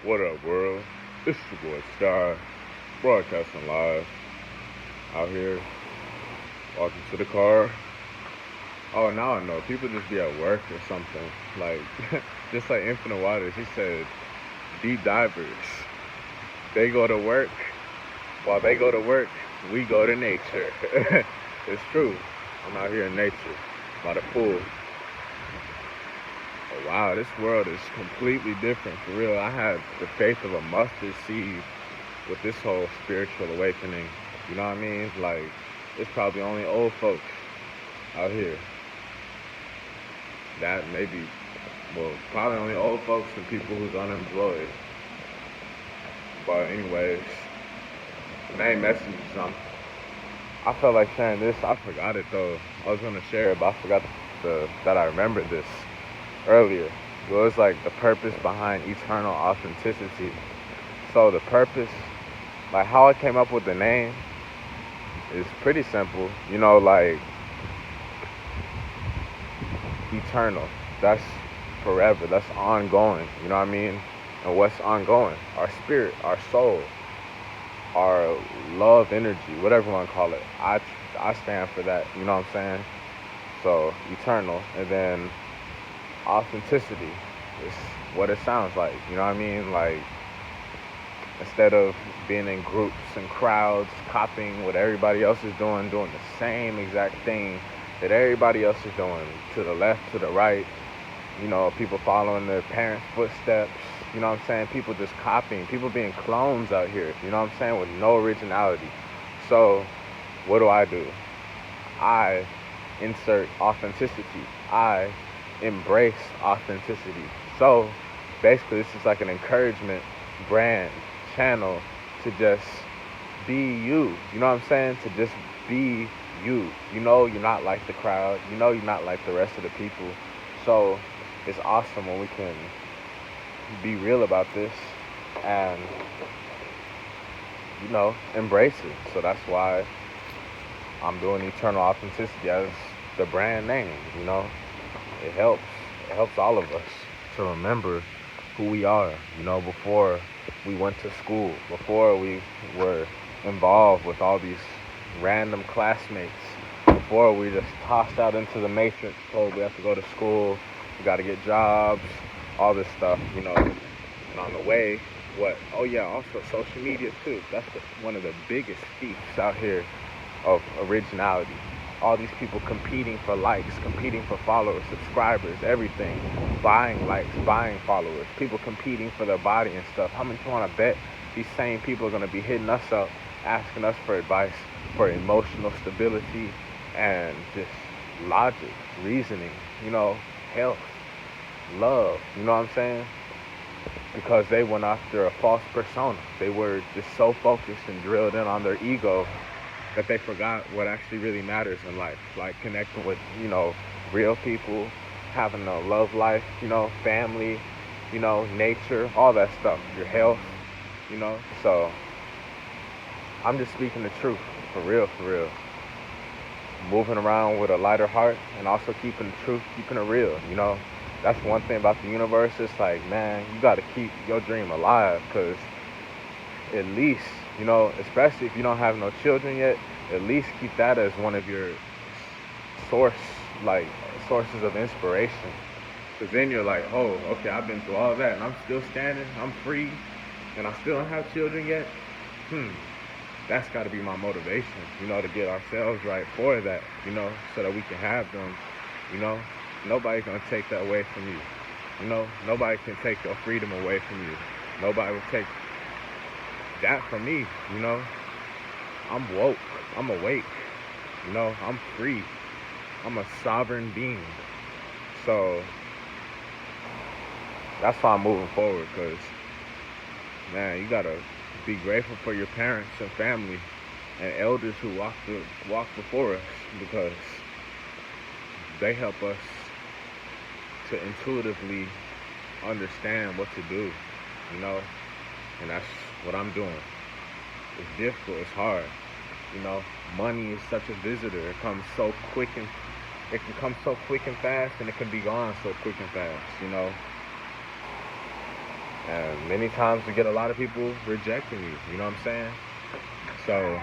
What up, world? It's your boy Star, broadcasting live out here, walking to the car. Oh, now I know. People just be at work or something. Like, just like Infinite Waters, he said, deep divers. They go to work. While they go to work, we go to nature. It's true. I'm out here in nature, by the pool. Oh, wow, this world is completely different for real. I had the faith of a mustard seed with this whole spiritual awakening. You know what I mean? Like, it's probably only old folks out here that maybe, well, probably only old folks and people who's unemployed. But anyways, main message is I felt like sharing this. I forgot it though. I was gonna share it, but I forgot that I remembered this earlier. It was like the purpose behind eternal authenticity. So the purpose, like how I came up with the name, is pretty simple. Like eternal. That's forever. That's ongoing. You know what I mean? And what's ongoing? Our spirit, our soul, our love energy, whatever you want to call it. I stand for that. You know what I'm saying? So eternal, and then authenticity is what it sounds like. You know what I mean? Like instead of being in groups and crowds, copying what everybody else is doing the same exact thing that everybody else is doing, to the left, to the right. People following their parents' footsteps. You know what I'm saying? People just copying, people being clones out here. You know what I'm saying? With no originality. So, what do? I insert authenticity. I embrace authenticity. So, basically, this is like an encouragement brand channel to just be you. You know what I'm saying? To just be you. You're not like the crowd. You're not like the rest of the people. So, it's awesome when we can be real about this and embrace it. So that's why I'm doing eternal authenticity as the brand name. It helps all of us to remember who we are, before we went to school, before we were involved with all these random classmates, before we just tossed out into the matrix, told we have to go to school, we got to get jobs, all this stuff. And on the way, what? Oh yeah, also social media too. That's one of the biggest thieves out here of originality. All these people competing for likes, competing for followers, subscribers, everything. Buying likes, buying followers. People competing for their body and stuff. How much you want to bet these same people are going to be hitting us up, asking us for advice, for emotional stability, and just logic, reasoning, health, love. You know what I'm saying? Because they went after a false persona. They were just so focused and drilled in on their ego that they forgot what actually really matters in life, like connecting with, real people, having a love life, family, nature, all that stuff, your health, So I'm just speaking the truth, for real, for real. Moving around with a lighter heart and also keeping the truth, keeping it real. That's one thing about the universe. It's like, man, you got to keep your dream alive because at least, especially if you don't have no children yet, at least keep that as one of your source, like sources of inspiration. Because then you're like, oh, okay, I've been through all that and I'm still standing, I'm free, and I still don't have children yet. Hmm, that's got to be my motivation, to get ourselves right for that, so that we can have them, you know. Nobody's gonna take that away from you. Nobody can take your freedom away from you. Nobody will take that from me, you know. I'm woke. I'm awake. I'm free. I'm a sovereign being. So that's why I'm moving forward, because, man, you gotta be grateful for your parents and family and elders who walk before us, because they help us to intuitively understand what to do, you know, and that's what I'm doing. It's difficult, it's hard, money is such a visitor. It comes so quick, and it can come so quick and fast, and it can be gone so quick and fast, And many times we get a lot of people rejecting you. You know what I'm saying? So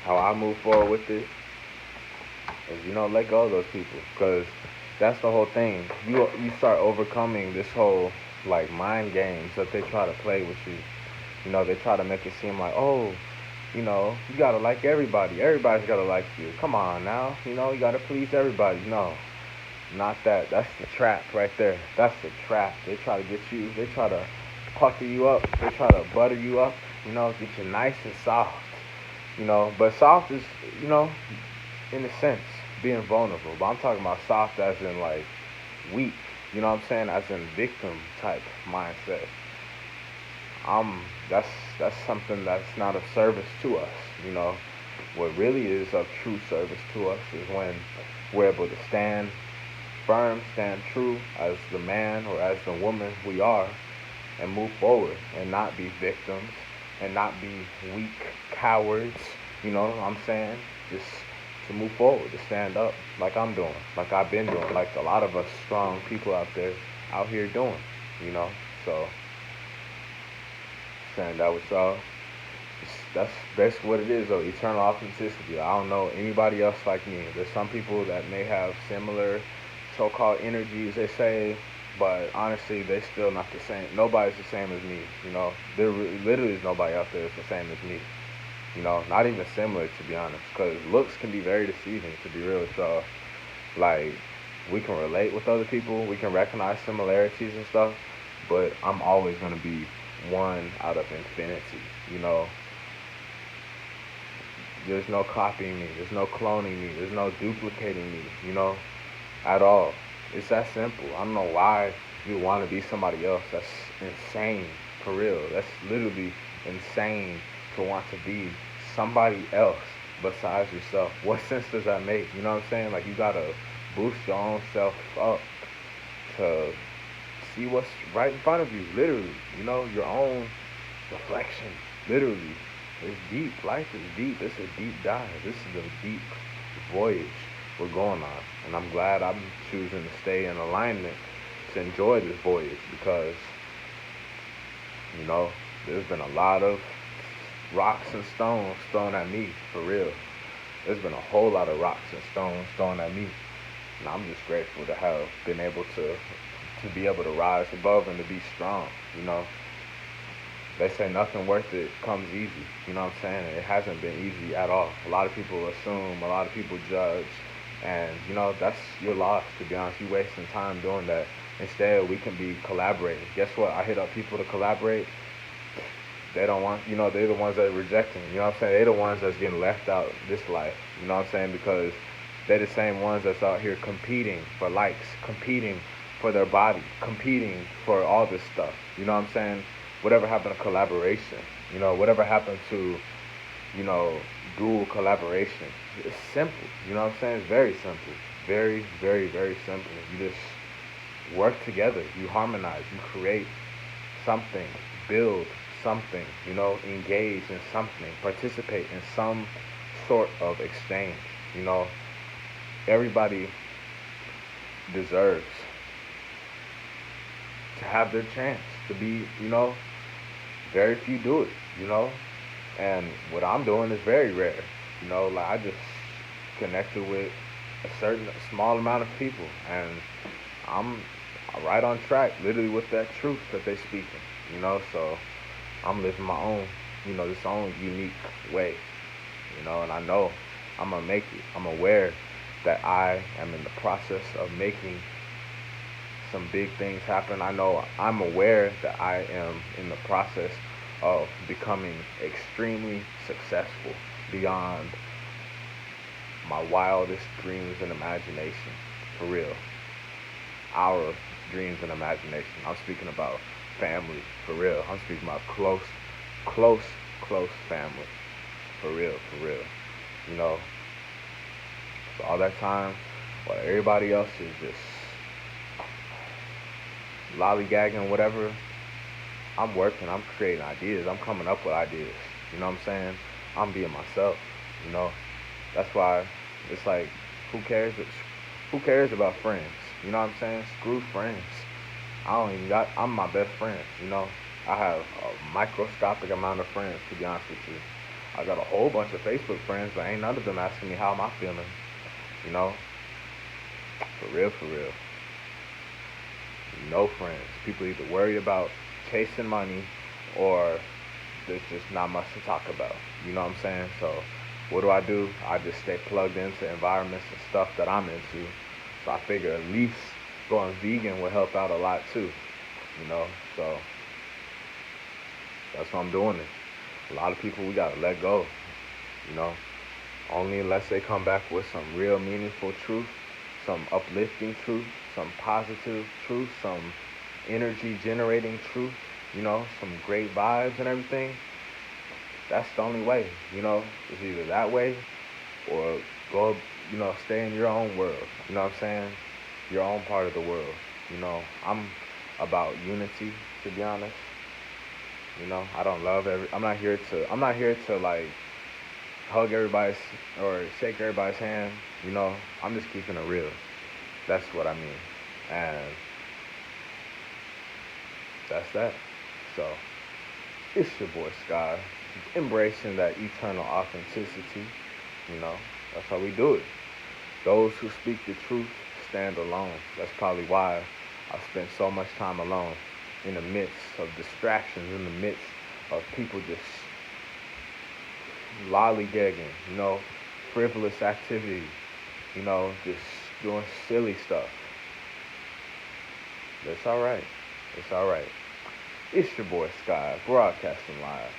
how I move forward with it is, let go of those people, because that's the whole thing. You start overcoming this whole like mind games that they try to play with you. They try to make it seem like, oh, you gotta like everybody. Everybody's gotta like you. Come on now, you gotta please everybody. No, not that. That's the trap right there. That's the trap. They try to get you. They try to pucker you up. They try to butter you up. Get you nice and soft. But soft is, you know, in a sense, being vulnerable. But I'm talking about soft as in like weak. You know what I'm saying? As in victim type mindset. Um, that's that's something that's not of service to us. You know, what really is of true service to us is when we're able to stand firm, stand true as the man or as the woman we are, and move forward and not be victims and not be weak cowards. You know what I'm saying? Just to move forward, to stand up like I'm doing, like I've been doing, like a lot of us strong people out there out here doing, you know? So saying that was that's basically what it is though, eternal authenticity. I don't know anybody else like me. There's some people that may have similar so-called energies, they say, but honestly, they still not the same. Nobody's the same as me, you know. There literally is nobody out there that's the same as me, you know. Not even similar, to be honest, because looks can be very deceiving, to be real. So, like, we can relate with other people, we can recognize similarities and stuff, but I'm always gonna be one out of infinity, you know. There's no copying me, there's no cloning me, there's no duplicating me, you know, at all. It's that simple. I don't know why you want to be somebody else. That's insane, for real. That's literally insane to want to be somebody else besides yourself. What sense does that make? You know what I'm saying? Like, you gotta boost your own self up to see what's right in front of you, literally. You know, your own reflection, literally. It's deep. Life is deep. It's a deep dive. This is a deep voyage we're going on. And I'm glad I'm choosing to stay in alignment to enjoy this voyage because, you know, there's been a lot of rocks and stones thrown at me, for real. There's been a whole lot of rocks and stones thrown at me. And I'm just grateful to have been able to be able to rise above and to be strong, you know. They say nothing worth it comes easy. You know what I'm saying? It hasn't been easy at all. A lot of people assume, a lot of people judge, and that's your loss. To be honest, you wasting time doing that. Instead, we can be collaborating. Guess what? I hit up people to collaborate. They don't want, they're the ones that are rejecting. You know what I'm saying? They're the ones that's getting left out this life. You know what I'm saying? Because they're the same ones that's out here competing for likes, competing for their body, competing for all this stuff. You know what I'm saying? Whatever happened to collaboration? Whatever happened to, you know, dual collaboration? It's simple. You know what I'm saying? It's very simple. Very, very, very simple. You just work together. You harmonize. You create something. Build something. Engage in something. Participate in some sort of exchange. Everybody deserves to have their chance to be, very few do it, you know? And what I'm doing is very rare. Like I just connected with a certain small amount of people and I'm right on track, literally with that truth that they speaking, so I'm living my own, this own unique way, and I know I'm gonna make it. I'm aware that I am in the process of making some big things happen. I know I'm aware that I am in the process of becoming extremely successful beyond my wildest dreams and imagination. For real. Our dreams and imagination. I'm speaking about family. For real. I'm speaking about close, close family. For real, for real. You know, so all that time while everybody else is just lollygagging, whatever, I'm working, I'm creating ideas, I'm coming up with ideas. You know what I'm saying? I'm being myself, you know? That's why it's like, who cares? Who cares about friends? You know what I'm saying? Screw friends. I don't even got. I'm my best friend. You know, I have a microscopic amount of friends. To be honest with you, I got a whole bunch of Facebook friends, but ain't none of them asking me how am I feeling. You know, for real, for real. No friends. People either worry about chasing money or there's just not much to talk about. You know what I'm saying? So what do? I just stay plugged into environments and stuff that I'm into. So I figure at least going vegan will help out a lot too. You know? So that's what I'm doing. It. A lot of people we gotta let go. You know? Only unless they come back with some real meaningful truth, some uplifting truth, some positive truth, some energy generating truth, you know, some great vibes and everything. That's the only way, you know. It's either that way or go, you know, stay in your own world. You know what I'm saying? Your own part of the world. You know, I'm about unity, to be honest. You know, I don't love every. I'm not here to like hug everybody's or shake everybody's hand. You know, I'm just keeping it real. That's what I mean. And that's that. So it's your boy Sky, embracing that eternal authenticity. You know, that's how we do it. Those who speak the truth stand alone. That's probably why I spend so much time alone, in the midst of distractions, in the midst of people just lollygagging, you know, frivolous activities, you know, just doing silly stuff. It's all right. It's all right. It's your boy Sky, broadcasting live